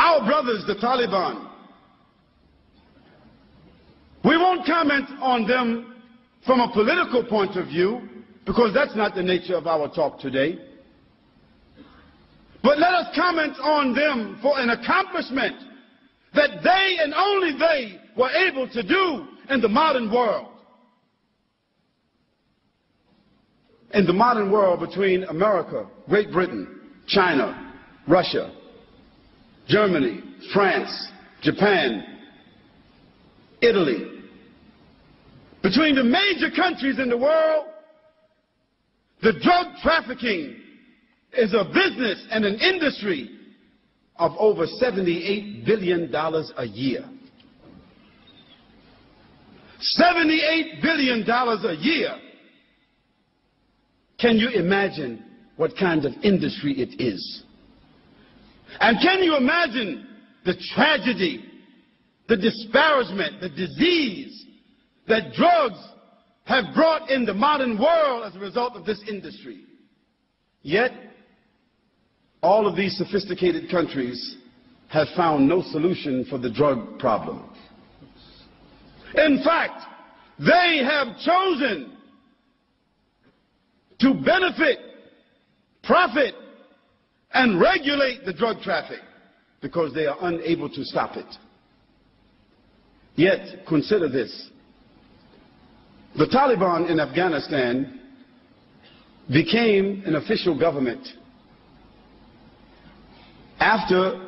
Our brothers, the Taliban, we won't comment on them from a political point of view, because that's not the nature of our talk today. But let us comment on them for an accomplishment that they and only they were able to do in the modern world. In the modern world, between America, Great Britain, China, Russia, Germany, France, Japan, Italy, between the major countries in the world, the drug trafficking is a business and an industry of over $78 billion a year. $78 billion a year. Can you imagine what kind of industry it is? And can you imagine the tragedy, the disparagement, the disease that drugs have brought in the modern world as a result of this industry? Yet, all of these sophisticated countries have found no solution for the drug problem. In fact, they have chosen to benefit, profit, and regulate the drug traffic because they are unable to stop it. Yet, consider this. The Taliban in Afghanistan became an official government after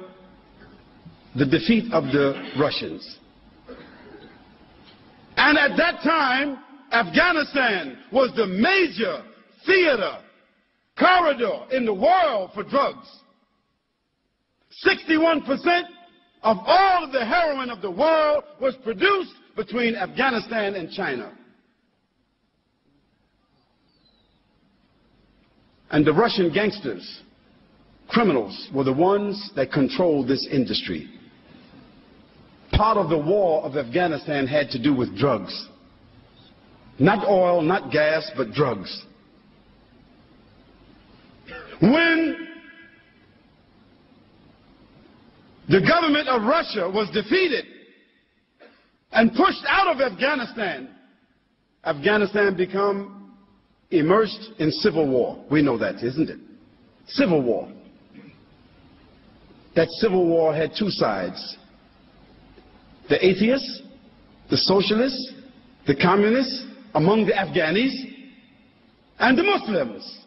the defeat of the Russians. And at that time, Afghanistan was the major theater, corridor in the world for drugs. 61% of all of the heroin of the world was produced between Afghanistan and China. And the Russian gangsters, criminals, were the ones that controlled this industry. Part of the war of Afghanistan had to do with drugs. Not oil, not gas, but drugs. When the government of Russia was defeated and pushed out of Afghanistan, Afghanistan became immersed in civil war. We know that, isn't it? Civil war. That civil war had two sides. The atheists, the socialists, the communists among the Afghanis, and the Muslims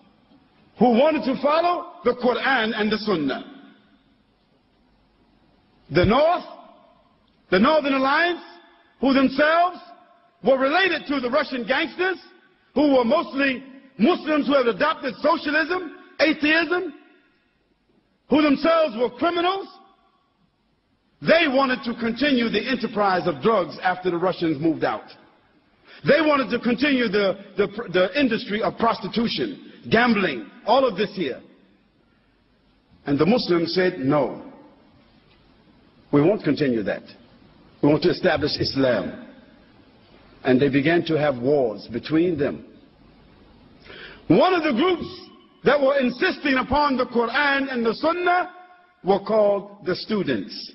who wanted to follow the Quran and the Sunnah. The North, the Northern Alliance, who themselves were related to the Russian gangsters, who were mostly Muslims who had adopted socialism, atheism, who themselves were criminals. They wanted to continue the enterprise of drugs after the Russians moved out. They wanted to continue the industry of prostitution, gambling, all of this here. And the Muslims said, no, we won't continue that. We want to establish Islam. And they began to have wars between them. One of the groups that were insisting upon the Quran and the Sunnah were called the students.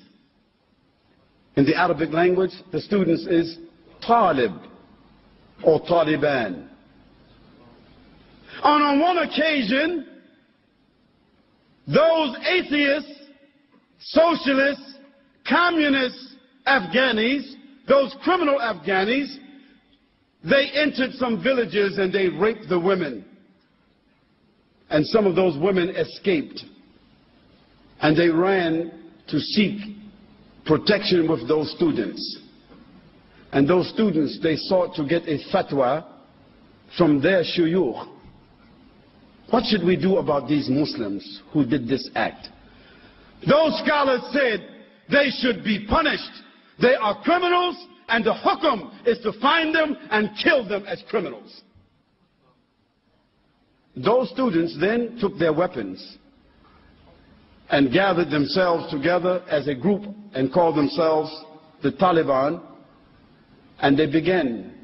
In the Arabic language, the students is Talib or Taliban. And on one occasion, those atheists, socialists, communist Afghanis, those criminal Afghanis, they entered some villages and they raped the women. And some of those women escaped. And they ran to seek protection with those students. And those students, they sought to get a fatwa from their shuyukh. What should we do about these Muslims who did this act? Those scholars said they should be punished. They are criminals, and the hukum is to find them and kill them as criminals. Those students then took their weapons and gathered themselves together as a group and called themselves the Taliban, and they began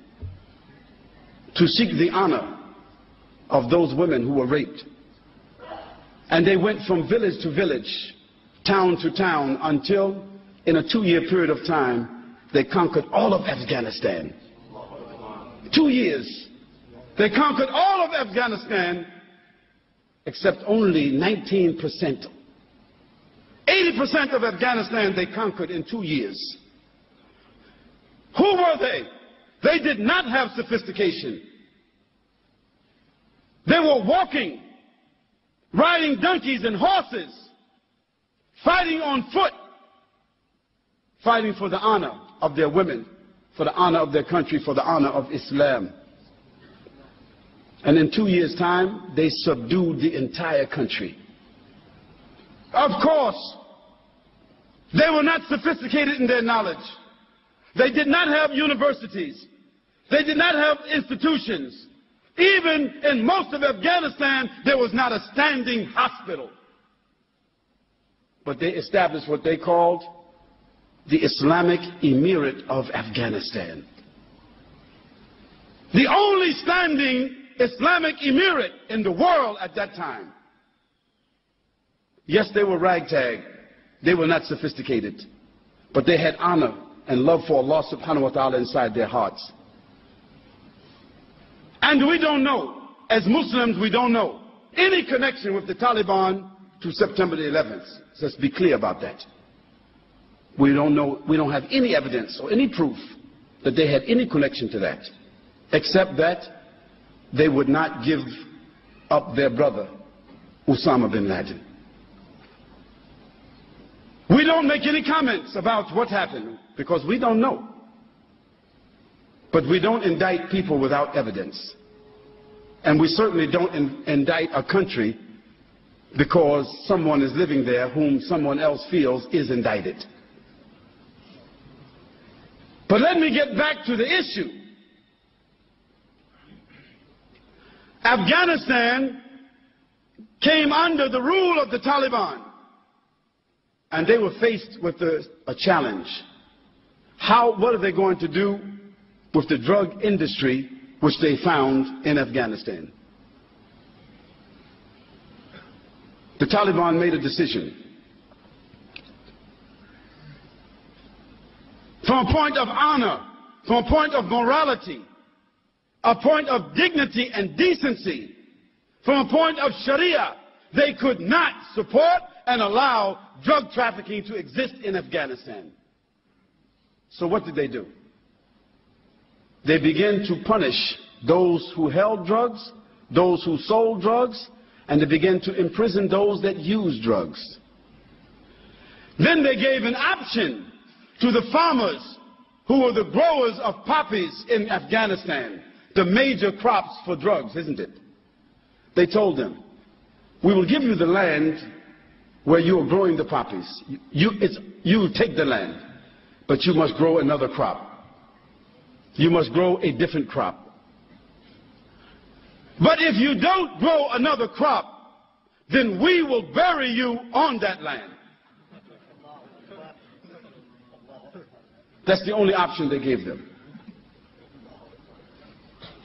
to seek the honor of those women who were raped. And they went from village to village, town to town, until in a 2-year period of time, they conquered all of Afghanistan. 2 years. They conquered all of Afghanistan except only 19%. 80% of Afghanistan they conquered in 2 years. Who were they? They did not have sophistication. They were walking, riding donkeys and horses, fighting on foot, fighting for the honor of their women, for the honor of their country, for the honor of Islam. And in 2 years' time, they subdued the entire country. Of course, they were not sophisticated in their knowledge. They did not have universities. They did not have institutions. Even in most of Afghanistan, there was not a standing hospital. But they established what they called the Islamic Emirate of Afghanistan. The only standing Islamic Emirate in the world at that time. Yes, they were ragtag. They were not sophisticated. But they had honor and love for Allah subhanahu wa ta'ala inside their hearts. And we don't know, as Muslims, we don't know any connection with the Taliban to September the 11th. So let's be clear about that. We don't know, we don't have any evidence or any proof that they had any connection to that, except that they would not give up their brother, Osama bin Laden. We don't make any comments about what happened because we don't know. But we don't indict people without evidence. And we certainly don't indict a country because someone is living there whom someone else feels is indicted. But let me get back to the issue. Afghanistan came under the rule of the Taliban. And they were faced with a challenge. What are they going to do with the drug industry which they found in Afghanistan? The Taliban made a decision. From a point of honor, from a point of morality, a point of dignity and decency, from a point of Sharia, they could not support and allow drug trafficking to exist in Afghanistan. So what did they do? They began to punish those who held drugs, those who sold drugs, and they began to imprison those that used drugs. Then they gave an option to the farmers who were the growers of poppies in Afghanistan, the major crops for drugs, isn't it? They told them, we will give you the land where you are growing the poppies. You take the land, but you must grow another crop. You must grow a different crop. But if you don't grow another crop, then we will bury you on that land. That's the only option they gave them.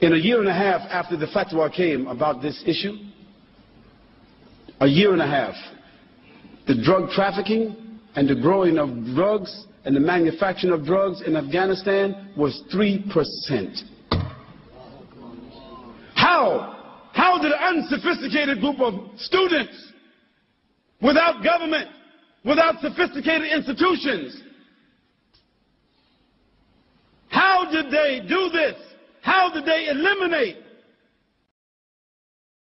In a year and a half after the fatwa came about this issue, a year and a half, the drug trafficking and the growing of drugs and the manufacturing of drugs in Afghanistan was 3%. How did an unsophisticated group of students, without government, without sophisticated institutions, how did they do this? How did they eliminate